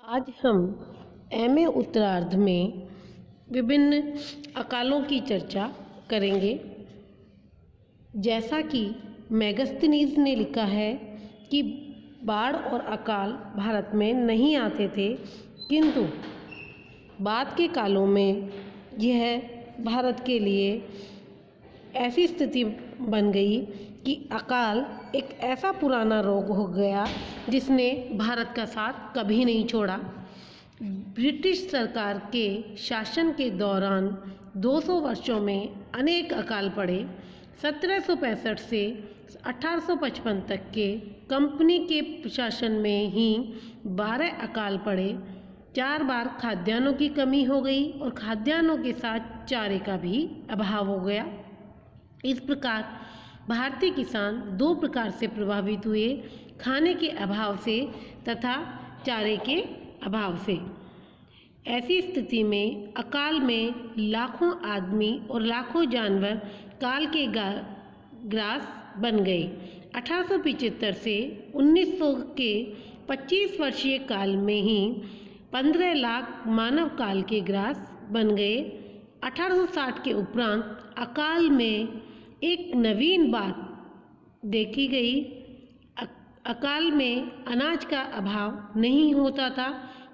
आज हम एमए उत्तरार्ध में विभिन्न अकालों की चर्चा करेंगे। जैसा कि मेगस्थनीज ने लिखा है कि बाढ़ और अकाल भारत में नहीं आते थे, किंतु बाद के कालों में यह भारत के लिए ऐसी स्थिति बन गई कि अकाल एक ऐसा पुराना रोग हो गया जिसने भारत का साथ कभी नहीं छोड़ा। ब्रिटिश सरकार के शासन के दौरान 200 वर्षों में अनेक अकाल पड़े। 1765 से 1855 तक के कंपनी के प्रशासन में ही 12 अकाल पड़े। 4 बार खाद्यान्नों की कमी हो गई और खाद्यान्नों के साथ चारे का भी अभाव हो गया। इस प्रकार भारतीय किसान 2 प्रकार से प्रभावित हुए, खाने के अभाव से तथा चारे के अभाव से। ऐसी स्थिति में अकाल में लाखों आदमी और लाखों जानवर काल के ग्रास बन गए। 1875 से 1900 के 25 वर्षीय काल में ही 15 लाख मानव काल के ग्रास बन गए। 1860 के उपरांत अकाल में एक नवीन बात देखी गई। अकाल में अनाज का अभाव नहीं होता था,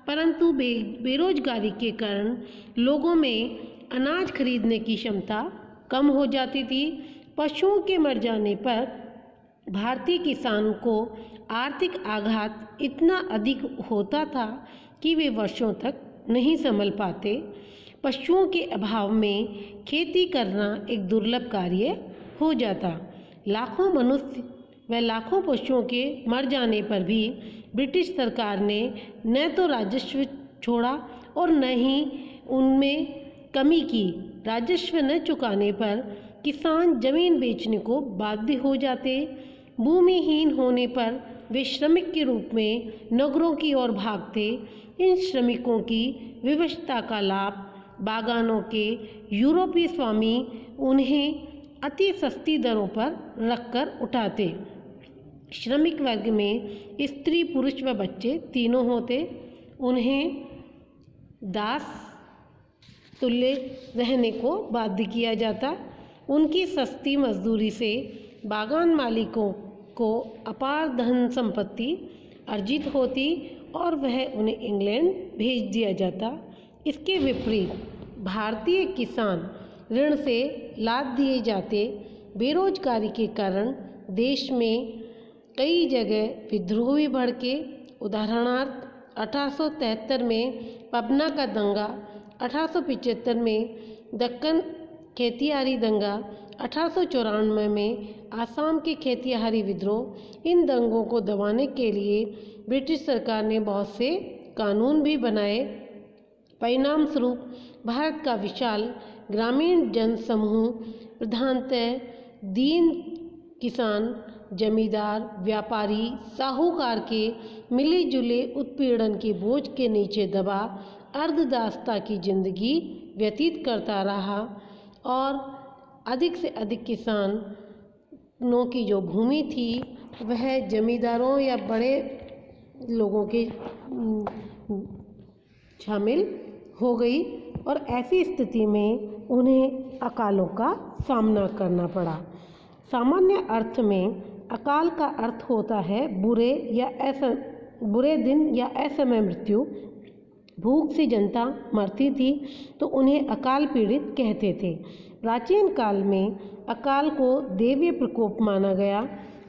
परंतु बेरोजगारी के कारण लोगों में अनाज खरीदने की क्षमता कम हो जाती थी। पशुओं के मर जाने पर भारतीय किसान को आर्थिक आघात इतना अधिक होता था कि वे वर्षों तक नहीं संभल पाते। पशुओं के अभाव में खेती करना एक दुर्लभ कार्य हो जाता। लाखों मनुष्य व लाखों पशुओं के मर जाने पर भी ब्रिटिश सरकार ने न तो राजस्व छोड़ा और न ही उनमें कमी की। राजस्व न चुकाने पर किसान जमीन बेचने को बाध्य हो जाते। भूमिहीन होने पर वे श्रमिक के रूप में नगरों की ओर भागते। इन श्रमिकों की विवशता का लाभ बागानों के यूरोपीय स्वामी उन्हें अति सस्ती दरों पर रखकर उठाते। श्रमिक वर्ग में स्त्री, पुरुष व बच्चे तीनों होते। उन्हें दास तुल्य रहने को बाध्य किया जाता। उनकी सस्ती मजदूरी से बागान मालिकों को अपार धन संपत्ति अर्जित होती और वह उन्हें इंग्लैंड भेज दिया जाता। इसके विपरीत भारतीय किसान ऋण से लाद दिए जाते। बेरोजगारी के कारण देश में कई जगह विद्रोह भी भड़के। उदाहरणार्थ 1873 में पबना का दंगा, 1875 में दक्कन खेतिहारी दंगा, 1894 में आसाम के खेतिहारी विद्रोह। इन दंगों को दबाने के लिए ब्रिटिश सरकार ने बहुत से कानून भी बनाए। परिणाम स्वरूप भारत का विशाल ग्रामीण जन समूह, प्रधानतः दीन किसान, जमींदार, व्यापारी, साहूकार के मिले जुले उत्पीड़न के बोझ के नीचे दबा अर्धदासता की जिंदगी व्यतीत करता रहा और अधिक से अधिक किसानों की जो भूमि थी वह जमींदारों या बड़े लोगों के शामिल हो गई और ऐसी स्थिति में उन्हें अकालों का सामना करना पड़ा। सामान्य अर्थ में अकाल का अर्थ होता है बुरे दिन या असमय मृत्यु। भूख से जनता मरती थी तो उन्हें अकाल पीड़ित कहते थे। प्राचीन काल में अकाल को दैवीय प्रकोप माना गया।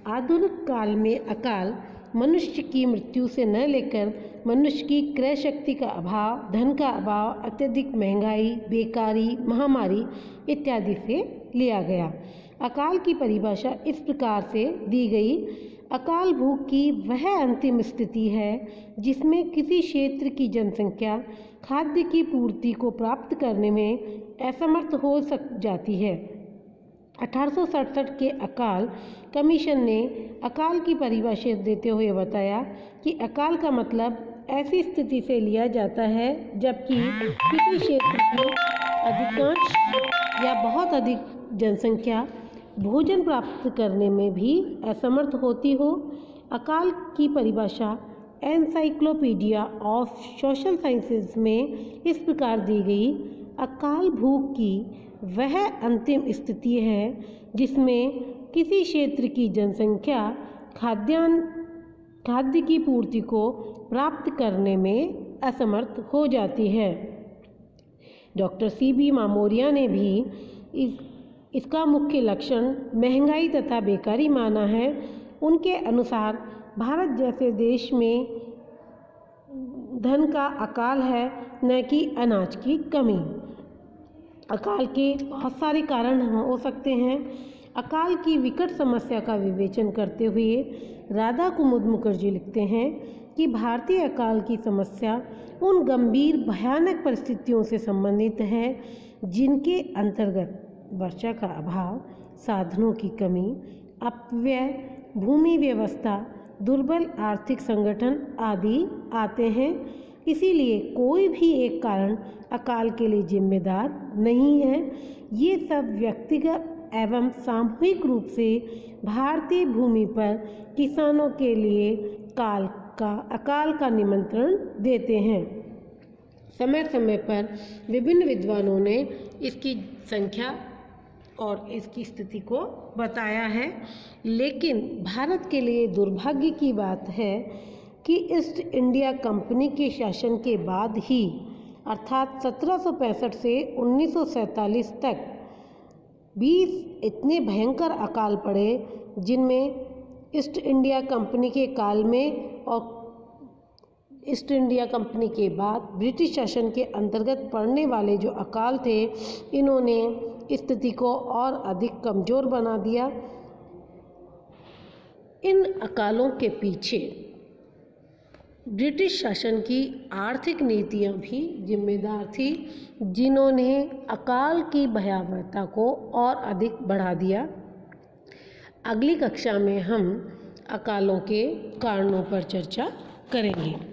आधुनिक काल में अकाल मनुष्य की मृत्यु से न लेकर मनुष्य की क्रय शक्ति का अभाव, धन का अभाव, अत्यधिक महंगाई, बेकारी, महामारी इत्यादि से लिया गया। अकाल की परिभाषा इस प्रकार से दी गई। अकाल भूख की वह अंतिम स्थिति है जिसमें किसी क्षेत्र की जनसंख्या खाद्य की पूर्ति को प्राप्त करने में असमर्थ हो जाती है। 1867 के अकाल कमीशन ने अकाल की परिभाषा देते हुए बताया कि अकाल का मतलब ऐसी स्थिति से लिया जाता है जबकि किसी क्षेत्र की अधिकांश या बहुत अधिक जनसंख्या भोजन प्राप्त करने में भी असमर्थ होती हो। अकाल की परिभाषा एनसाइक्लोपीडिया ऑफ सोशल साइंसेज में इस प्रकार दी गई। अकाल भूख की वह अंतिम स्थिति है जिसमें किसी क्षेत्र की जनसंख्या खाद्य की पूर्ति को प्राप्त करने में असमर्थ हो जाती है। डॉक्टर CB मामोरिया ने भी इसका मुख्य लक्षण महंगाई तथा बेकारी माना है। उनके अनुसार भारत जैसे देश में धन का अकाल है, न कि अनाज की कमी। अकाल के बहुत सारे कारण हो सकते हैं। अकाल की विकट समस्या का विवेचन करते हुए राधा कुमुद मुखर्जी लिखते हैं कि भारतीय अकाल की समस्या उन गंभीर भयानक परिस्थितियों से संबंधित है जिनके अंतर्गत वर्षा का अभाव, साधनों की कमी, अपव्यय, भूमि व्यवस्था, दुर्बल आर्थिक संगठन आदि आते हैं। इसीलिए कोई भी एक कारण अकाल के लिए जिम्मेदार नहीं है। ये सब व्यक्तिगत एवं सामूहिक रूप से भारतीय भूमि पर किसानों के लिए अकाल का निमंत्रण देते हैं। समय समय पर विभिन्न विद्वानों ने इसकी संख्या और इसकी स्थिति को बताया है, लेकिन भारत के लिए दुर्भाग्य की बात है कि ईस्ट इंडिया कंपनी के शासन के बाद ही अर्थात 1765 से 1947 तक 20 इतने भयंकर अकाल पड़े जिनमें ईस्ट इंडिया कंपनी के काल में और ईस्ट इंडिया कंपनी के बाद ब्रिटिश शासन के अंतर्गत पड़ने वाले जो अकाल थे, इन्होंने स्थिति को और अधिक कमज़ोर बना दिया। इन अकालों के पीछे ब्रिटिश शासन की आर्थिक नीतियां भी जिम्मेदार थी, जिन्होंने अकाल की भयावहता को और अधिक बढ़ा दिया। अगली कक्षा में हम अकालों के कारणों पर चर्चा करेंगे।